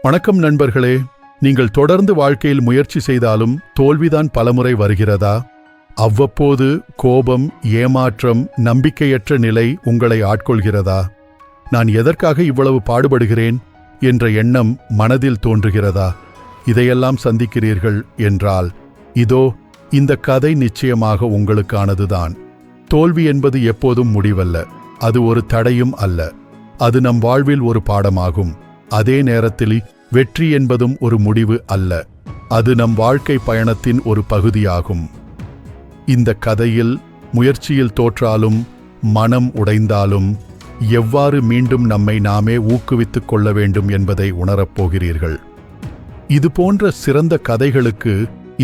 வணக்கம் நண்பர்களே. நீங்கள் தொடர்ந்து வாழ்க்கையில் முயற்சி செய்தாலும் தோல்விதான் பலமுறை வருகிறதா? அவ்வப்போது கோபம், ஏமாற்றம், நம்பிக்கையற்ற நிலை உங்களை ஆட்கொள்கிறதா? நான் எதற்காக இவ்வளவு பாடுபடுகிறேன் என்ற எண்ணம் மனதில் தோன்றுகிறதா? இதையெல்லாம் சந்திக்கிறீர்கள் என்றால் இதோ இந்த கதை நிச்சயமாக உங்களுக்கானதுதான். தோல்வி என்பது எப்போதும் முடிவல்ல, அது ஒரு தடையும் அல்ல. அது நம் வாழ்வில் ஒரு பாடமாகும். அதே நேரத்தில் வெற்றி என்பதும் ஒரு முடிவு அல்ல, அது நம் வாழ்க்கை பயணத்தின் ஒரு பகுதியாகும். இந்த கதையில் முயற்சியில் தோற்றாலும் மனம் உடைந்தாலும் எவ்வாறு மீண்டும் நம்மை நாமே ஊக்குவித்துக் கொள்ள வேண்டும் என்பதை உணரப்போகிறீர்கள். இது போன்ற சிறந்த கதைகளுக்கு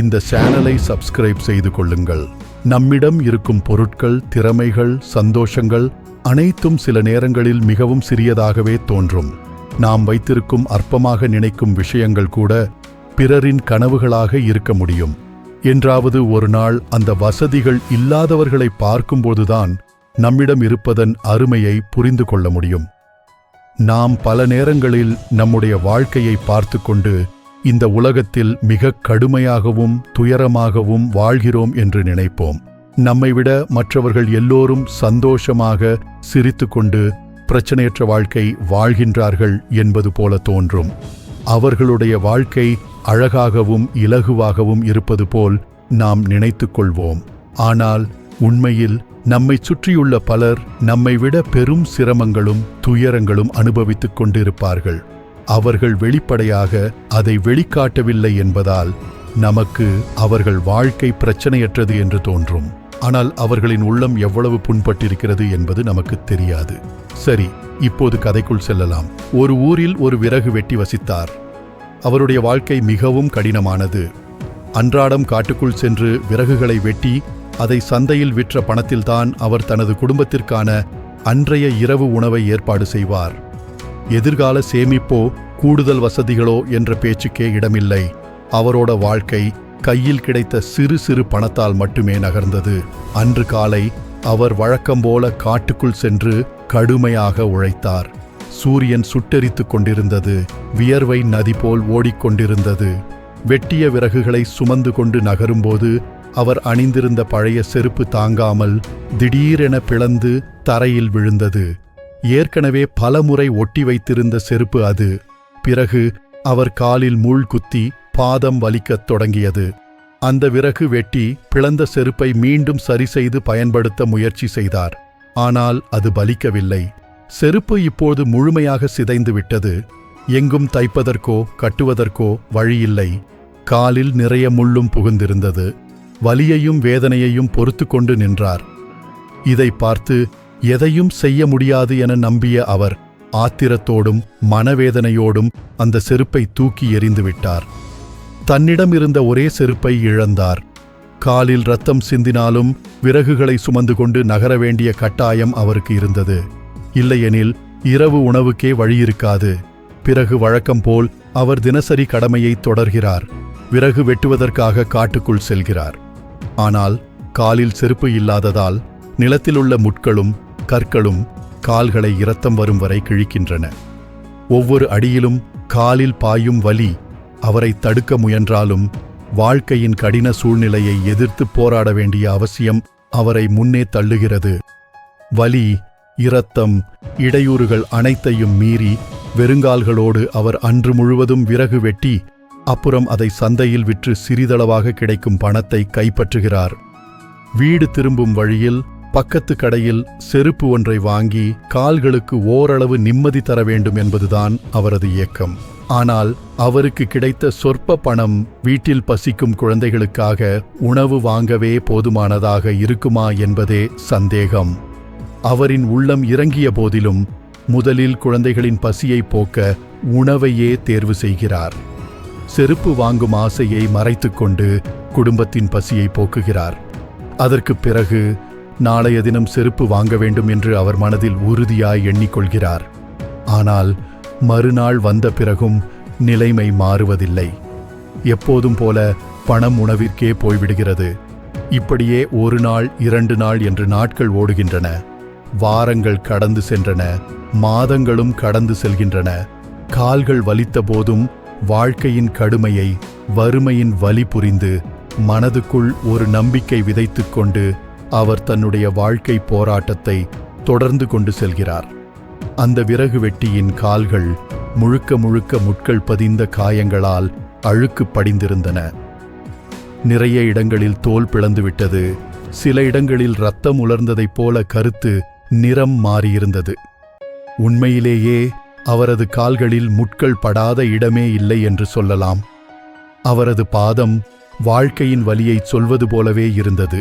இந்த சேனலை சப்ஸ்கிரைப் செய்து கொள்ளுங்கள். நம்மிடம் இருக்கும் பொருட்கள், திறமைகள், சந்தோஷங்கள் அனைத்தும் சில நேரங்களில் மிகவும் சிறியதாகவே தோன்றும். நாம் வைத்திருக்கும் அற்பமாக நினைக்கும் விஷயங்கள் கூட பிறரின் கனவுகளாக இருக்க முடியும். என்றாவது ஒரு நாள் அந்த வசதிகள் இல்லாதவர்களை பார்க்கும்போதுதான் நம்மிடம் இருப்பதன் அருமையை புரிந்து கொள்ள முடியும். நாம் பல நேரங்களில் நம்முடைய வாழ்க்கையை பார்த்து கொண்டு இந்த உலகத்தில் மிக கடுமையாகவும் துயரமாகவும் வாழ்கிறோம் என்று நினைப்போம். நம்மை விட மற்றவர்கள் எல்லோரும் சந்தோஷமாக சிரித்துக்கொண்டு பிரச்சனையற்ற வாழ்க்கை வாழ்கின்றார்கள் என்பது போல தோன்றும். அவர்களுடைய வாழ்க்கை அழகாகவும் இலகுவாகவும் இருப்பது போல் நாம் நினைத்து கொள்வோம். ஆனால் உண்மையில் நம்மை சுற்றியுள்ள பலர் நம்மை விட பெரும் சிரமங்களும் துயரங்களும் அனுபவித்துக் கொண்டிருப்பார்கள். அவர்கள் வெளிப்படையாக அதை வெளிக்காட்டவில்லை என்பதால் நமக்கு அவர்கள் வாழ்க்கை பிரச்சனையற்றது என்று தோன்றும். ஆனால் அவர்களின் உள்ளம் எவ்வளவு புண்பட்டிருக்கிறது என்பது நமக்கு தெரியாது. சரி, இப்போது கதைக்குள் செல்லலாம். ஒரு ஊரில் ஒரு விறகு வெட்டி வசித்தார். அவருடைய வாழ்க்கை மிகவும் கடினமானது. அன்றாடம் காட்டுக்குள் சென்று விறகுகளை வெட்டி அதை சந்தையில் விற்ற பணத்தில்தான் அவர் தனது குடும்பத்திற்கான அன்றைய இரவு உணவை ஏற்பாடு செய்வார். எதிர்கால சேமிப்போ கூடுதல் வசதிகளோ என்ற பேச்சுக்கே இடமில்லை. அவரோட வாழ்க்கை கையில் கிடைத்த சிறு சிறு பணத்தால் மட்டுமே நகர்ந்தது. அன்று காலை அவர் வழக்கம்போல காட்டுக்குள் சென்று கடுமையாக உழைத்தார். சூரியன் சுட்டெரித்துக் கொண்டிருந்தது. வியர்வை நதி போல் ஓடிக்கொண்டிருந்தது. வெட்டிய விறகுகளை சுமந்து கொண்டு நகரும்போது அவர் அணிந்திருந்த பழைய செருப்பு தாங்காமல் திடீரென பிளந்து தரையில் விழுந்தது. ஏற்கனவே பலமுறை ஒட்டி வைத்திருந்த செருப்பு அது. பிறகு அவர் காலில் முள் குத்தி பாதம் வலிக்கத் தொடங்கியது. அந்த விறகு வெட்டி பிளந்த செருப்பை மீண்டும் சரி செய்து பயன்படுத்த முயற்சி செய்தார். ஆனால் அது பலிக்கவில்லை. செருப்பு இப்போது முழுமையாக சிதைந்து விட்டது. எங்கும் தைப்பதற்கோ கட்டுவதற்கோ வழியில்லை. காலில் நிறைய முள்ளும் புகுந்திருந்தது. வலியையும் வேதனையையும் பொறுத்து கொண்டு நின்றார். இதை பார்த்து எதையும் செய்ய முடியாது என நம்பிய அவர் ஆத்திரத்தோடும் மனவேதனையோடும் அந்த செருப்பை தூக்கி எறிந்துவிட்டார். தன்னிடம் இருந்த ஒரே செருப்பை இழந்தார். காலில் இரத்தம் சிந்தினாலும் விறகுகளை சுமந்து கொண்டு நகர வேண்டிய கட்டாயம் அவருக்கு இருந்தது. இல்லையெனில் இரவு உணவுக்கே வழியிருக்காது. பிறகு வழக்கம் போல் அவர் தினசரி கடமையை தொடர்கிறார். விறகு வெட்டுவதற்காக காட்டுக்குள் செல்கிறார். ஆனால் காலில் செருப்பு இல்லாததால் நிலத்திலுள்ள முட்களும் கற்களும் கால்களை இரத்தம் வரும் வரை கிழிக்கின்றன. ஒவ்வொரு அடியிலும் காலில் பாயும் வலி அவரை தடுக்க முயன்றாலும் வாழ்க்கையின் கடின சூழ்நிலையை எதிர்த்து போராட வேண்டிய அவசியம் அவரை முன்னே தள்ளுகிறது. வலி, இரத்தம், இடையூறுகள் அனைத்தையும் மீறி வெறுங்கால்களோடு அவர் அன்று முழுவதும் விறகு வெட்டி அப்புறம் அதை சந்தையில் விற்று சிறிதளவாக கிடைக்கும் பணத்தை கைப்பற்றுகிறார். வீடு திரும்பும் வழியில் பக்கத்து கடையில் செருப்பு ஒன்றை வாங்கி கால்களுக்கு ஓரளவு நிம்மதி தர வேண்டும் என்பதுதான் அவரது இயக்கம். ஆனால் அவருக்கு கிடைத்த சொற்ப பணம் வீட்டில் பசிக்கும் குழந்தைகளுக்காக உணவு வாங்கவே போதுமானதாக இருக்குமா என்பதே சந்தேகம். அவரின் உள்ளம் இறங்கிய போதிலும் முதலில் குழந்தைகளின் பசியை போக்க உணவையே தேர்வு செய்கிறார். செருப்பு வாங்கும் ஆசையை மறைத்துக்கொண்டு குடும்பத்தின் பசியை போக்குகிறார். அதற்கு பிறகு நாளைய தினம் செருப்பு வாங்க வேண்டும் என்று அவர் மனதில் உறுதியாய் எண்ணிக்கொள்கிறார். ஆனால் மறுநாள் வந்த பிறகும் நிலைமை மாறுவதில்லை. எப்போதும் போல பணம் உணவிற்கே போய்விடுகிறது. இப்படியே ஒரு நாள் 2 நாள் என்று நாட்கள் ஓடுகின்றன. வாரங்கள் கடந்து சென்றன. மாதங்களும் கடந்து செல்கின்றன. கால்கள் வலித்த போதும் வாழ்க்கையின் கடுமையை, வறுமையின் வலி புரிந்து மனதுக்குள் ஒரு நம்பிக்கை விதைத்துக் கொண்டு அவர் தன்னுடைய வாழ்க்கை போராட்டத்தை தொடர்ந்து கொண்டு செல்கிறார். அந்த விறகு வெட்டியின் கால்கள் முழுக்க முழுக்க முட்கள் பதிந்த காயங்களால் அழுக்கு படிந்திருந்தன. நிறைய இடங்களில் தோல் பிளந்துவிட்டது. சில இடங்களில் இரத்தம் உலர்ந்ததைப் போல கருத்து நிறம் மாறியிருந்தது. உண்மையிலேயே அவரது கால்களில் முட்கள் படாத இடமே இல்லை என்று சொல்லலாம். அவரது பாதம் வாழ்க்கையின் வலியைச் சொல்வது போலவே இருந்தது.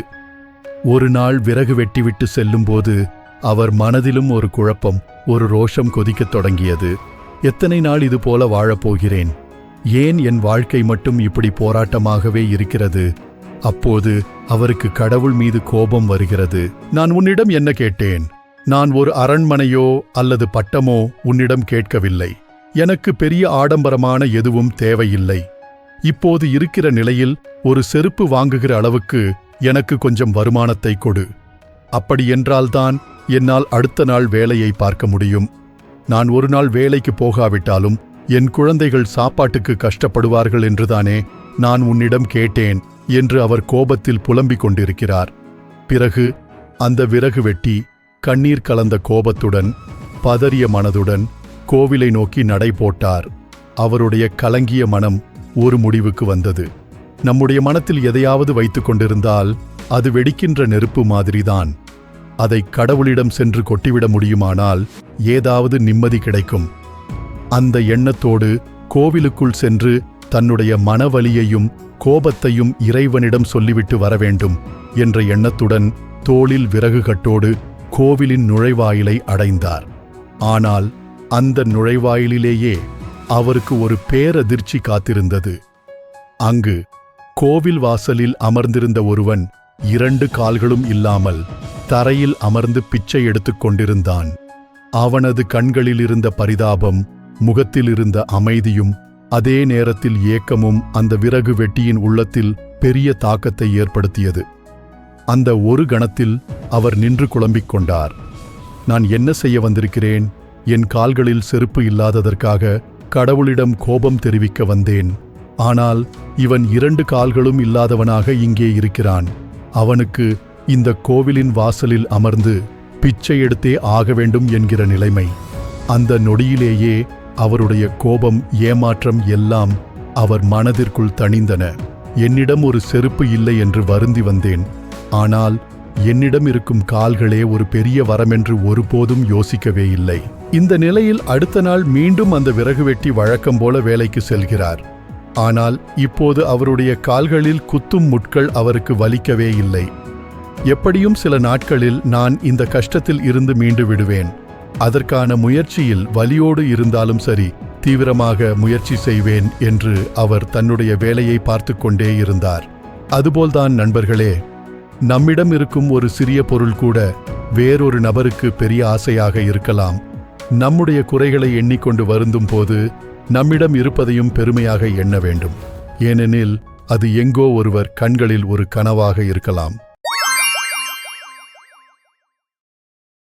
ஒரு நாள் விறகு வெட்டிவிட்டு செல்லும்போது அவர் மனதிலும் ஒரு குழப்பம், ஒரு ரோஷம் கொதிக்கத் தொடங்கியது. எத்தனை நாள் இது போல வாழப்போகிறேன்? ஏன் என் வாழ்க்கை மட்டும் இப்படி போராட்டமாகவே இருக்கிறது? அப்போது அவருக்கு கடவுள் மீது கோபம் வருகிறது. நான் உன்னிடம் என்ன கேட்டேன்? நான் ஒரு அரண்மனையோ அல்லது பட்டமோ உன்னிடம் கேட்கவில்லை. எனக்கு பெரிய ஆடம்பரமான எதுவும் தேவையில்லை. இப்போது இருக்கிற நிலையில் ஒரு செருப்பு வாங்குகிற அளவுக்கு எனக்கு கொஞ்சம் வருமானத்தை கொடு. அப்படியென்றால்தான் என்னால் அடுத்த நாள் வேலையை பார்க்க முடியும். நான் ஒரு நாள் வேலைக்கு போகாவிட்டாலும் என் குழந்தைகள் சாப்பாட்டுக்கு கஷ்டப்படுவார்கள் என்றுதானே நான் உன்னிடம் கேட்டேன் என்று அவர் கோபத்தில் புலம்பிக் கொண்டிருக்கிறார். பிறகு அந்த விறகு வெட்டி கண்ணீர் கலந்த கோபத்துடன், பதறிய மனதுடன் கோவிலை நோக்கி நடை போட்டார். அவருடைய கலங்கிய மனம் ஒரு முடிவுக்கு வந்தது. நம்முடைய மனத்தில் எதையாவது வைத்துக் கொண்டிருந்தால் அது வெடிக்கின்ற நெருப்பு மாதிரிதான். அதை கடவுளிடம் சென்று கொட்டிவிட முடியுமானால் ஏதாவது நிம்மதி கிடைக்கும். அந்த எண்ணத்தோடு கோவிலுக்குள் சென்று தன்னுடைய மனவலியையும் கோபத்தையும் இறைவனிடம் சொல்லிவிட்டு வரவேண்டும் என்ற எண்ணத்துடன் தோளில் விறகு கட்டோடு கோவிலின் நுழைவாயிலை அடைந்தார். ஆனால் அந்த நுழைவாயிலிலேயே அவருக்கு ஒரு பேரதிர்ச்சி காத்திருந்தது. அங்கு கோவில் வாசலில் அமர்ந்திருந்த ஒருவன் 2 கால்களும் இல்லாமல் தரையில் அமர்ந்து பிச்சை எடுத்துக் கொண்டிருந்தான். அவனது கண்களில் இருந்த பரிதாபம், முகத்தில் இருந்த அமைதியும் அதே நேரத்தில் ஏக்கமும் அந்த விறகு வெட்டியின் உள்ளத்தில் பெரிய தாக்கத்தை ஏற்படுத்தியது. அந்த ஒரு கணத்தில் அவர் நின்று குழம்பிக் கொண்டார். நான் என்ன செய்ய வந்திருக்கிறேன்? என் கால்களில் செருப்பு இல்லாததற்காக கடவுளிடம் கோபம் தெரிவிக்க வந்தேன். ஆனால் இவன் 2 கால்களும் இல்லாதவனாக இங்கே இருக்கிறான். அவனுக்கு இந்த கோவிலின் வாசலில் அமர்ந்து பிச்சை எடுத்தே ஆக வேண்டும் என்கிற நிலைமை. அந்த நொடியிலேயே அவருடைய கோபம், ஏமாற்றம் எல்லாம் அவர் மனதிற்குள் தணிந்தன. என்னிடம் ஒரு செருப்பு இல்லை என்று வருந்தி வந்தேன். ஆனால் என்னிடம் இருக்கும் கால்களே ஒரு பெரிய வரமென்று ஒருபோதும் யோசிக்கவே இல்லை. இந்த நிலையில் அடுத்த நாள் மீண்டும் அந்த விறகு வெட்டி வழக்கம் போல வேலைக்கு செல்கிறார். ஆனால் இப்போது அவருடைய கால்களில் குத்தும் முட்கள் அவருக்கு வலிக்கவே இல்லை. எப்படியும் சில நாட்களில் நான் இந்த கஷ்டத்தில் இருந்து மீண்டு விடுவேன். அதற்கான முயற்சியில் வலியோடு இருந்தாலும் சரி, தீவிரமாக முயற்சி செய்வேன் என்று அவர் தன்னுடைய வேலையை பார்த்து கொண்டே இருந்தார். அதுபோல்தான் நண்பர்களே, நம்மிடம் இருக்கும் ஒரு சிறிய பொருள் கூட வேறொரு நபருக்கு பெரிய ஆசையாக இருக்கலாம். நம்முடைய குறைகளை எண்ணிக்கொண்டு வருந்தும் போது நம்மிடம் இருப்பதையும் பெருமையாக எண்ண வேண்டும். ஏனெனில் அது எங்கோ ஒருவர் கண்களில் ஒரு கனவாக இருக்கலாம்.